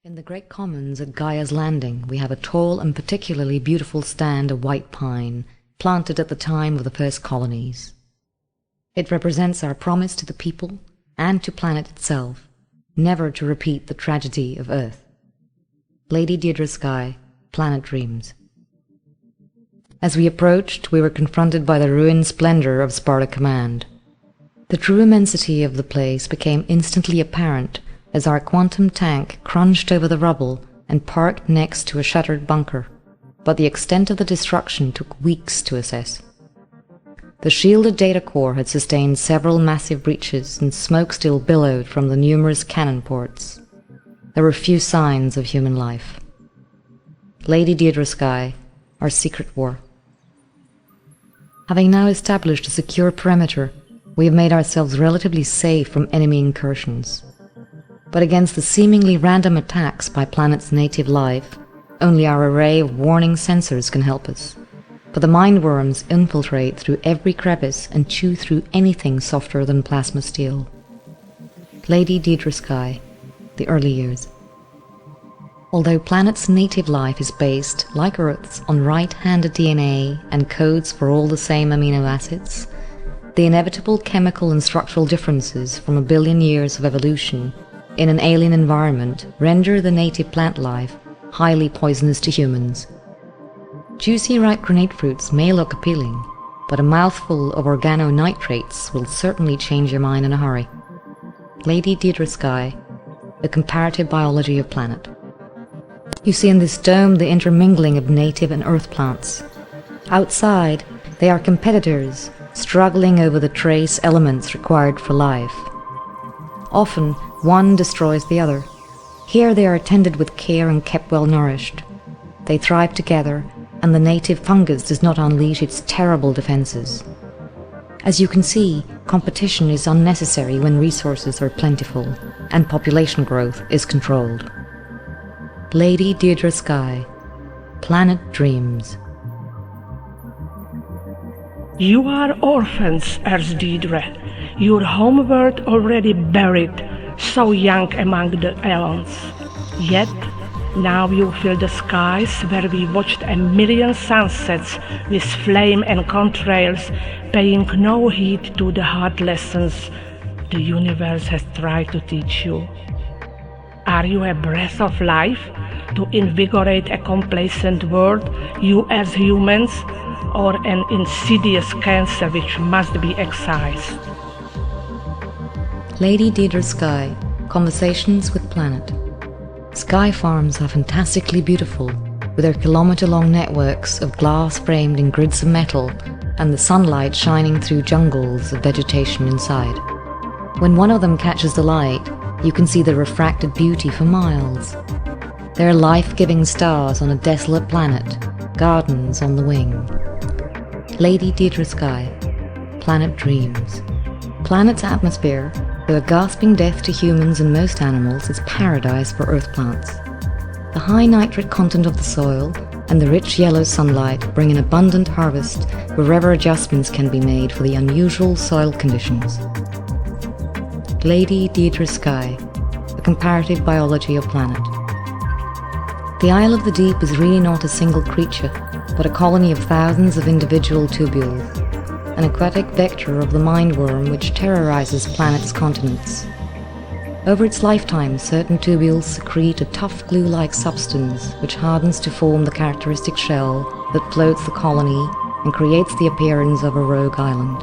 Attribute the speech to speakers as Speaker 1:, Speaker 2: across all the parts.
Speaker 1: In the Great Commons at Gaia's Landing, we have a tall and particularly beautiful stand of white pine, planted at the time of the first colonies. It represents our promise to the people and to planet itself, never to repeat the tragedy of Earth. Lady Deirdre Skye, Planet Dreams. As we approached, we were confronted by the ruined splendor of Sparta Command. The true immensity of the place became instantly apparent as our quantum tank crunched over the rubble and parked next to a shuttered bunker, but the extent of the destruction took weeks to assess. The shielded data core had sustained several massive breaches, and smoke still billowed from the numerous cannon ports. There were few signs of human life. Lady Deirdre Skye, Our Secret War. Having now established a secure perimeter, we have made ourselves relatively safe from enemy incursions. But against the seemingly random attacks by planet's native life, only our array of warning sensors can help us. For the mindworms infiltrate through every crevice and chew through anything softer than plasma steel. Lady Deirdre Skye, The Early Years. Although planet's native life is based, like Earth's, on right-handed DNA and codes for all the same amino acids, the inevitable chemical and structural differences from a billion years of evolution in an alien environment render the native plant life highly poisonous to humans. Juicy ripe grenade fruits may look appealing, but a mouthful of organonitrates will certainly change your mind in a hurry. Lady Deirdre Skye, The Comparative Biology of Planet. You see in this dome the intermingling of native and earth plants. Outside, they are competitors, struggling over the trace elements required for life. Often, one destroys the other. Here they are tended with care and kept well nourished. They thrive together, and the native fungus does not unleash its terrible defenses. As you can see, competition is unnecessary when resources are plentiful, and population growth is controlled. Lady Deirdre Skye, Planet Dreams.
Speaker 2: You are orphans, Earth Deirdre, your homeworld already buried, so young among the eons. Yet, now you fill the skies where we watched a million sunsets with flame and contrails, paying no heed to the hard lessons the universe has tried to teach you. Are you a breath of life to invigorate a complacent world, you as humans, or an insidious cancer which must be excised?
Speaker 1: Lady Deirdre Skye, Conversations with Planet. Sky farms are fantastically beautiful, with their kilometre-long networks of glass framed in grids of metal and the sunlight shining through jungles of vegetation inside. When one of them catches the light, you can see the refracted beauty for miles. They are life-giving stars on a desolate planet, gardens on the wing. Lady Deirdre Skye, Planet Dreams. Planet's atmosphere, though a gasping death to humans and most animals, is paradise for earth plants. The high nitrate content of the soil and the rich yellow sunlight bring an abundant harvest wherever adjustments can be made for the unusual soil conditions. Lady Deirdre Skye, The Comparative Biology of Planet. The Isle of the Deep is really not a single creature, but a colony of thousands of individual tubules, an aquatic vector of the mindworm which terrorizes planet's continents. Over its lifetime, certain tubules secrete a tough glue-like substance which hardens to form the characteristic shell that floats the colony and creates the appearance of a rogue island.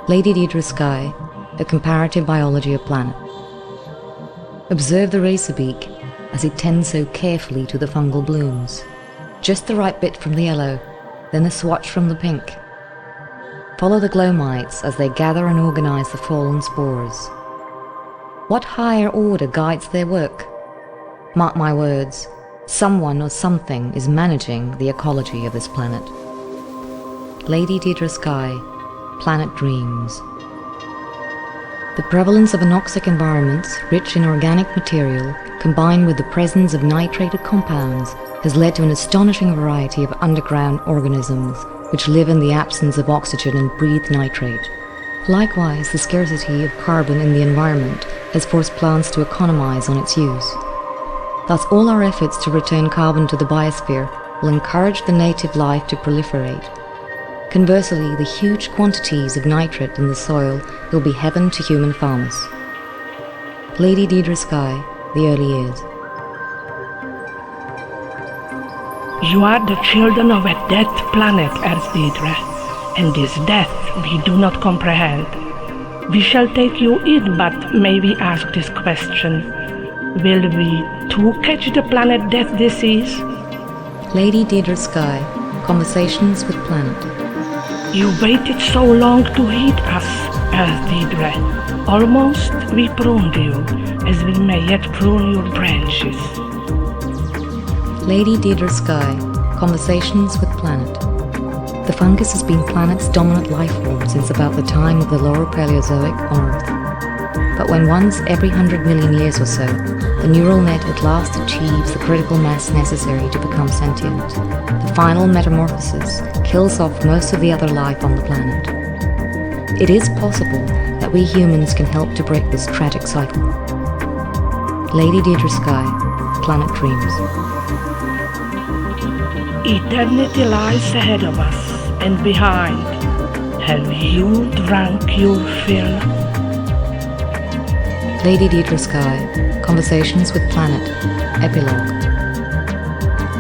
Speaker 1: Lady Deirdre Skye, A Comparative Biology of Planet. Observe the racerbeak as it tends so carefully to the fungal blooms. Just the right bit from the yellow, then a swatch from the pink. Follow the glow mites as they gather and organize the fallen spores. What higher order guides their work? Mark my words, someone or something is managing the ecology of this planet. Lady Deirdre Skye, Planet Dreams. The prevalence of anoxic environments, rich in organic material, combined with the presence of nitrated compounds, has led to an astonishing variety of underground organisms which live in the absence of oxygen and breathe nitrate. Likewise, the scarcity of carbon in the environment has forced plants to economize on its use. Thus, all our efforts to return carbon to the biosphere will encourage the native life to proliferate. Conversely, the huge quantities of nitrate in the soil will be heaven to human farmers. Lady Deirdre Skye, The Early Years.
Speaker 2: You are the children of a dead planet, Earth Deirdre, and this death we do not comprehend. We shall take you in, but may we ask this question? Will we too catch the planet death disease?
Speaker 1: Lady Deirdre Skye, Conversations with Planet.
Speaker 2: You waited so long to heed us, Earth Deirdre. Almost we pruned you, as we may yet prune your branches.
Speaker 1: Lady Deirdre Skye, Conversations with Planet. The fungus has been planet's dominant life form since about the time of the Lower Paleozoic on Earth. But when once every 100 million years or so, the neural net at last achieves the critical mass necessary to become sentient, the final metamorphosis kills off most of the other life on the planet. It is possible that we humans can help to break this tragic cycle. Lady Deirdre Skye, Planet Dreams.
Speaker 2: Eternity lies ahead of us and behind. Have you drunk your fill?
Speaker 1: Lady Deirdre Skye, Conversations with Planet, Epilogue.